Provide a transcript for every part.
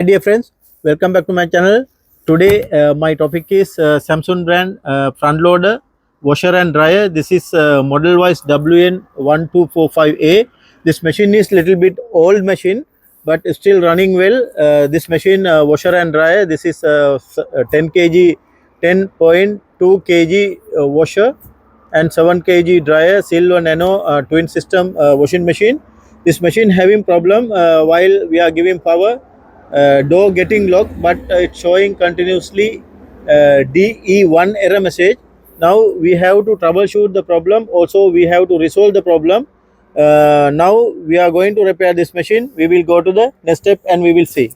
Dear friends, welcome back to my channel. Today my topic is Samsung brand front loader washer and dryer. This is model wise WN1245A. This machine is little bit old machine but still running well. This machine washer and dryer, this is 10 kg 10.2 kg washer and 7 kg dryer, silver nano twin system washing machine. This machine having problem while we are giving power, door getting locked, but it's showing continuously DE1 error message. Now we have to troubleshoot the problem. Also we have to resolve the problem. Now we are going to repair this machine. We will go to the next step and we will see.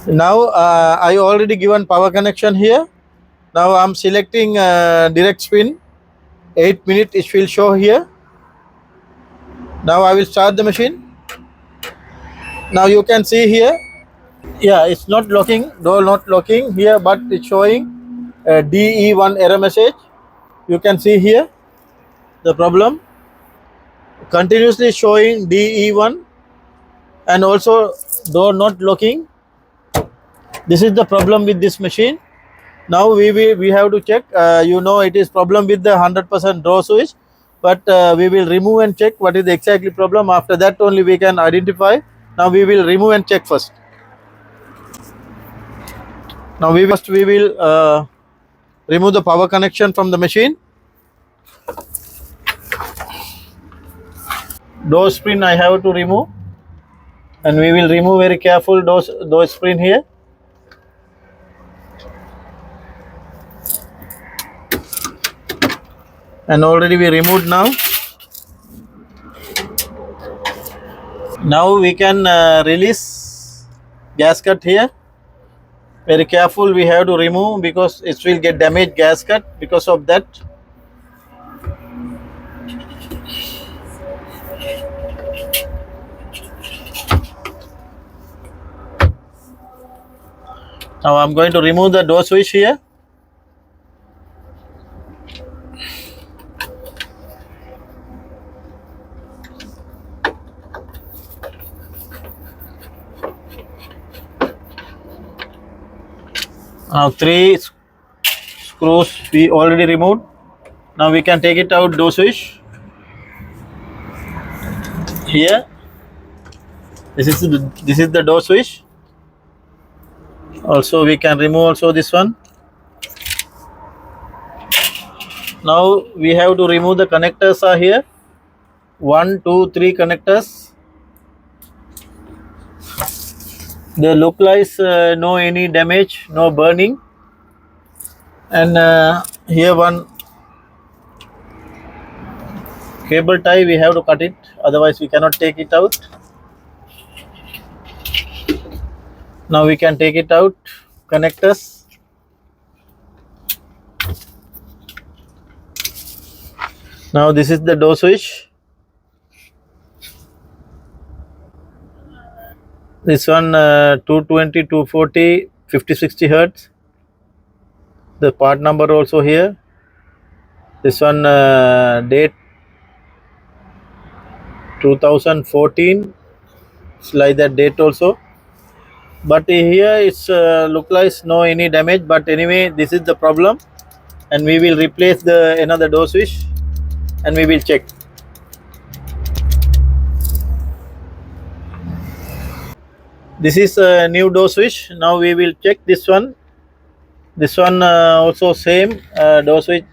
Now I already given power connection here. Now I'm selecting direct spin. 8 minutes it will show here. Now I will start the machine. Now you can see here, yeah, it's not locking, door not locking here, but it's showing DE1 error message. You can see here the problem continuously showing DE1 and also door not locking. This is the problem with this machine. Now we have to check. It is problem with the 100% door switch, but we will remove and check what is the exactly problem. After that only we can identify. Now we will remove and check first. Now we will remove the power connection from the machine. Door spring I have to remove, and we will remove very careful door spring here. And already we removed now. Now we can release gasket here. Very careful we have to remove because it will get damaged gasket because of that. Now I'm going to remove the door switch here. Now 3 screws we already removed. Now we can take it out door switch. Here, this is the door switch. Also we can remove also this one. Now we have to remove the connectors are here. 1, 2, 3 connectors. They look like no any damage, no burning. And here one cable tie, we have to cut it, otherwise we cannot take it out. Now we can take it out, connectors. Now this is the door switch. This one 220, 240, 50, 60 hertz. The part number also here. This one date 2014. It's like that date also. But here it's look like no any damage. But anyway, this is the problem, and we will replace the another door switch, and we will check. This is a new door switch. Now we will check this one. This one also same door switch.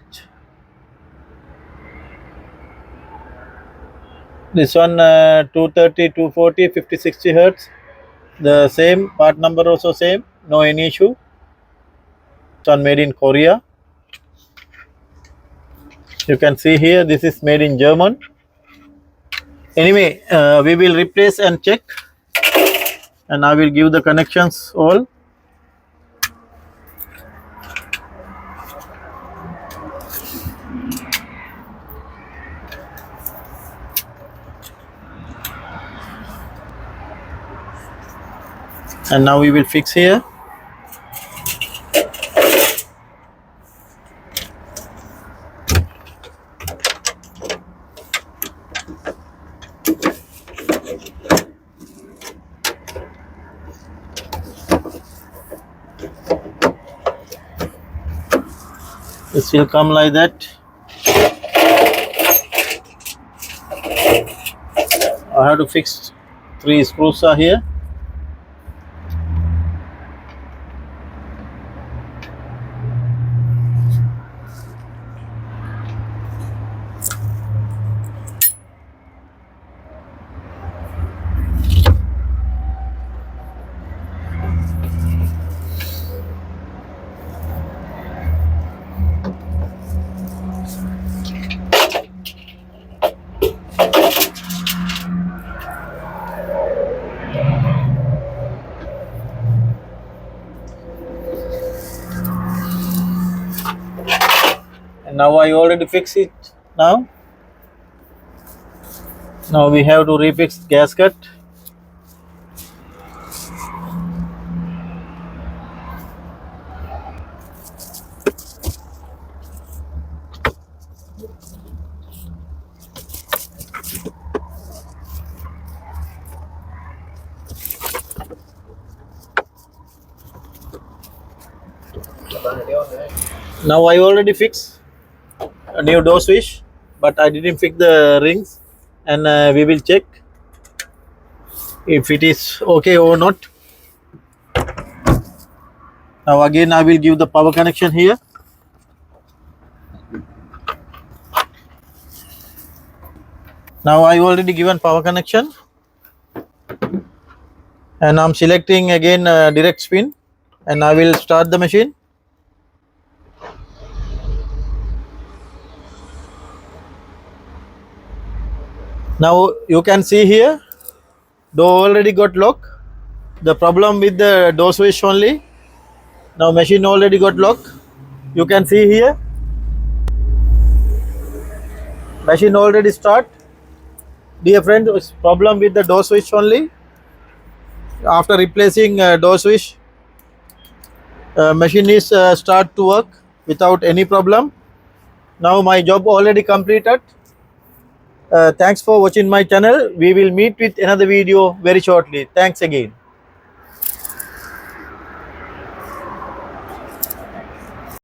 This one 230, 240, 50, 60 hertz. The same part number also same. No any issue. This one made in Korea. You can see here this is made in German. Anyway, we will replace and check. And I will give the connections all. And now we will fix here. This will come like that. I have to fix 3 screws are here. And now I already fixed it. Now we have to refix gasket. Now I already fixed a new door switch, but I didn't fix the rings, and we will check if it is okay or not. Now again I will give the power connection here. Now I already given power connection, and I'm selecting again direct spin, and I will start the machine. Now you can see here, door already got lock. The problem with the door switch only. Now machine already got lock. You can see here, machine already start. Dear friend, problem with the door switch only. After replacing door switch, machine is start to work without any problem. Now my job already completed. Thanks for watching my channel. We will meet with another video very shortly. Thanks again.